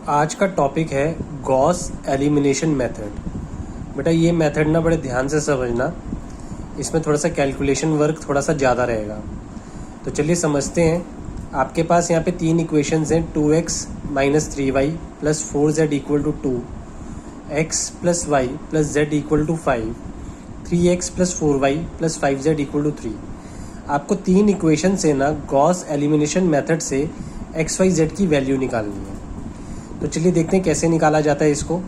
आज का टॉपिक है गॉस एलिमिनेशन मेथड। बेटा ये मेथड ना बड़े ध्यान से समझना, इसमें थोड़ा सा कैलकुलेशन वर्क थोड़ा सा ज़्यादा रहेगा। तो चलिए समझते हैं। आपके पास यहाँ पे तीन इक्वेशंस हैं, 2x minus 3y plus 4z equal to 2, x plus Y plus z equal to 5, 3x plus 4y plus 5z equal to 3। आपको तीन इक्वेशन से ना गॉस एलिमिनेशन मेथड से एक्स वाई जेड की वैल्यू निकालनी है। तो चलिए देखते हैं कैसे निकाला जाता है इसको।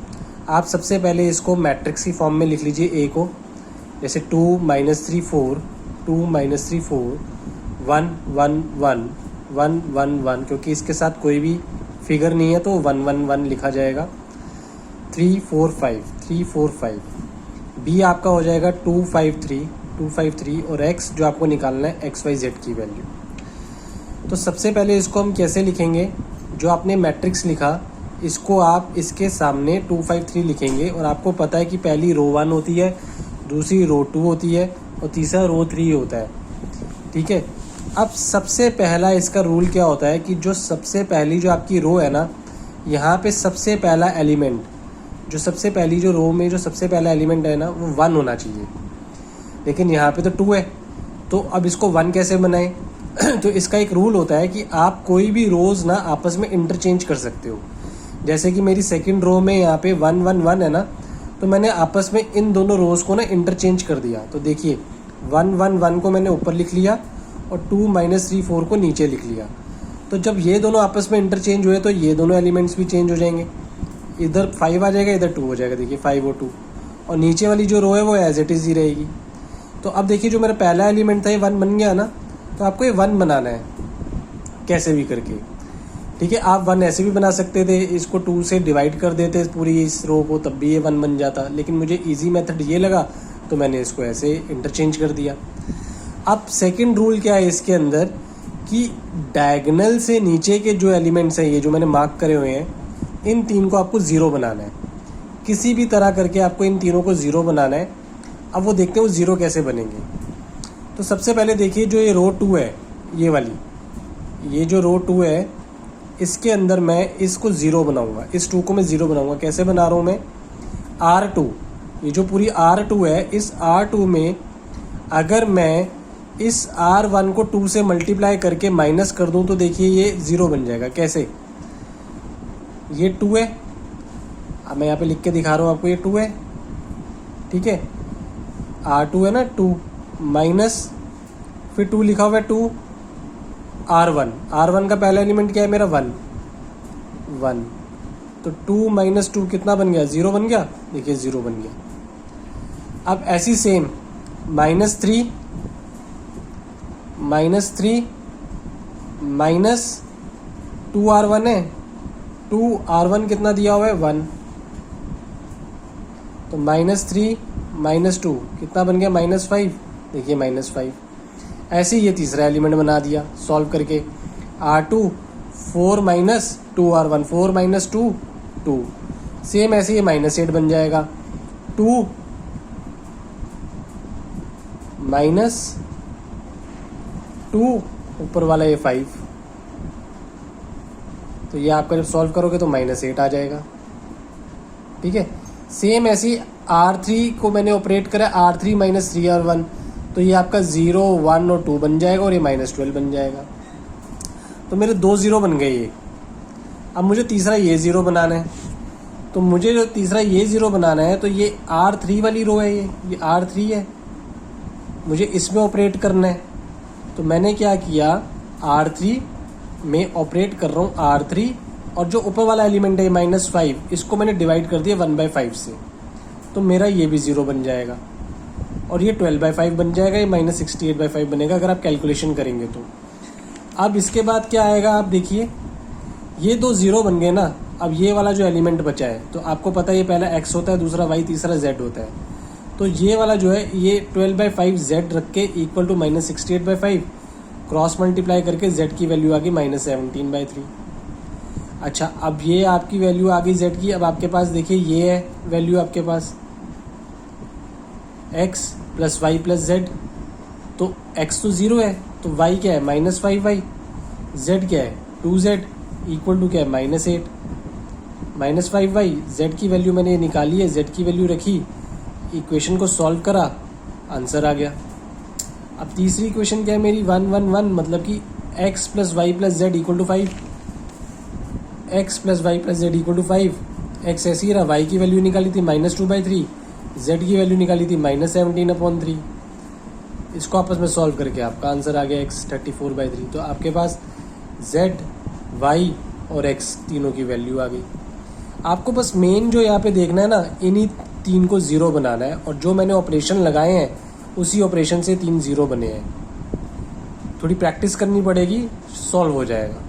आप सबसे पहले इसको मैट्रिक्स की फॉर्म में लिख लीजिए ए को, जैसे 2 माइनस 3 4, 2 माइनस 3 4, 1 1 1 1 1 1, क्योंकि इसके साथ कोई भी फिगर नहीं है तो 1 1 1 लिखा जाएगा। 3 4 5 3 4 5। बी आपका हो जाएगा 2 5 3 2 5 3, और एक्स जो आपको निकालना है एक्स वाई जेड की वैल्यू। तो सबसे पहले इसको हम कैसे लिखेंगे, जो आपने मैट्रिक्स लिखा इसको आप इसके सामने 2 5 3 लिखेंगे, और आपको पता है कि पहली रो 1 होती है, दूसरी रो 2 होती है और तीसरा रो 3 होता है। ठीक है। अब सबसे पहला इसका रूल क्या होता है कि जो सबसे पहली जो आपकी रो है ना, यहाँ पे सबसे पहला एलिमेंट, जो सबसे पहली जो रो में जो सबसे पहला एलिमेंट है ना वो 1 होना चाहिए, लेकिन यहाँ पे तो 2 है। तो अब इसको 1 कैसे बनाएं? तो इसका एक रूल होता है कि आप कोई भी रोज़ ना आपस में इंटरचेंज कर सकते हो। जैसे कि मेरी सेकंड रो में यहाँ पे 1 1 1 है ना, तो मैंने आपस में इन दोनों रोज़ को ना इंटरचेंज कर दिया। तो देखिए 1 1 1 को मैंने ऊपर लिख लिया और 2 माइनस 3 4 को नीचे लिख लिया। तो जब ये दोनों आपस में इंटरचेंज हुए तो ये दोनों एलिमेंट्स भी चेंज हो जाएंगे, इधर 5 आ जाएगा, इधर 2 हो जाएगा। देखिए 5 और 2, और नीचे वाली जो रो है वो एज इट इज़ ही रहेगी। तो अब देखिए जो मेरा पहला एलिमेंट था ये 1 बन गया ना, तो आपको ये 1 बनाना है कैसे भी करके। ठीक है, आप 1 ऐसे भी बना सकते थे, इसको 2 से डिवाइड कर देते पूरी इस रो को, तब भी ये 1 बन जाता, लेकिन मुझे इजी मेथड ये लगा तो मैंने इसको ऐसे इंटरचेंज कर दिया। अब सेकंड रूल क्या है इसके अंदर कि डायगोनल से नीचे के जो एलिमेंट्स हैं, ये जो मैंने मार्क करे हुए हैं, इन तीन को आपको ज़ीरो बनाना है। किसी भी तरह करके आपको इन तीनों को ज़ीरो बनाना है। अब वो देखते हैं वो ज़ीरो कैसे बनेंगे। तो सबसे पहले देखिए जो ये रो 2 है, ये वाली, ये जो रो 2 है, इसके अंदर मैं इसको ज़ीरो बनाऊंगा, इस 2 को मैं ज़ीरो बनाऊंगा। कैसे बना रहा हूँ मैं? R2, ये जो पूरी R2 है, इस R2 में अगर मैं इस R1 को 2 से मल्टीप्लाई करके माइनस कर दूं तो देखिए ये ज़ीरो बन जाएगा। कैसे? ये 2 है, अब मैं यहाँ पे लिख के दिखा रहा हूँ आपको, ये 2 है। ठीक है, R2 है ना 2, माइनस फिर 2 लिखा हुआ है 2, R1, R1 का पहला एलिमेंट क्या है मेरा? 1 1। तो 2 माइनस 2 कितना बन गया? 0 बन गया। देखिए 0 बन गया। अब ऐसी सेम माइनस 3 माइनस 2R1 है, 2R1 कितना दिया हुआ है? 1। तो माइनस 3 माइनस 2 कितना बन गया? -5। देखिए -5। ऐसे ही ये तीसरा एलिमेंट बना दिया सॉल्व करके। R2 4 minus 2R1, 4 minus 2 2। Same ऐसे ये -8 बन जाएगा। 2 माइनस 2, ऊपर वाला ये 5। तो ये आपका जब सॉल्व करोगे तो -8 आ जाएगा। ठीक है, सेम ऐसी R3 को मैंने ऑपरेट करा, R3 माइनस 3R1, तो ये आपका 0 1 और 2 बन जाएगा, और ये -12 बन जाएगा। तो मेरे 2 0 बन गए ये। अब मुझे तीसरा ये 0 बनाना है। तो मुझे जो तीसरा ये 0 बनाना है, तो ये R3 वाली रो है, ये R3 है, मुझे इसमें ऑपरेट करना है। तो मैंने क्या किया, R3 में ऑपरेट कर रहा हूँ R3, और जो ऊपर वाला एलिमेंट है -5, इसको मैंने डिवाइड कर दिया 1/5 से, तो मेरा ये भी 0 बन जाएगा, और ये 12/5 बन जाएगा, ये -68/5 बनेगा अगर आप कैलकुलेशन करेंगे तो। अब इसके बाद क्या आएगा, आप देखिए ये 2 0 बन गए ना। अब ये वाला जो एलिमेंट बचा है, तो आपको पता है ये पहला x होता है, दूसरा y, तीसरा z होता है। तो ये वाला जो है ये 12/5 z रख के इक्वल टू -68/5, क्रॉस मल्टीप्लाई करके z की वैल्यू आ गई -17/3। अच्छा, अब ये आपकी वैल्यू आ गई z की। अब आपके पास देखिए ये है वैल्यू आपके पास x plus Y plus Z. तो x तो 0 है, तो y क्या है? -5y। z क्या है? 2z इक्वल टू क्या है? -8। -5y, z की वैल्यू मैंने ये निकाली है, z की वैल्यू रखी, इक्वेशन को सॉल्व करा, आंसर आ गया। अब तीसरी इक्वेशन क्या है मेरी, 1 1 1, मतलब कि x plus Y plus Z equal to 5, x plus Y plus Z equal to 5। x ऐसे ही रहा, y की वैल्यू निकाली थी -2/3, z की वैल्यू निकाली थी -17/3। इसको आपस में सॉल्व करके आपका आंसर आ गया x 34/3। तो आपके पास z, y और x तीनों की वैल्यू आ गई। आपको बस मेन जो यहाँ पे देखना है ना, इन्हीं 3 को 0 बनाना है, और जो मैंने ऑपरेशन लगाए हैं उसी ऑपरेशन से 3 0 बने हैं। थोड़ी प्रैक्टिस करनी पड़ेगी, सॉल्व हो जाएगा।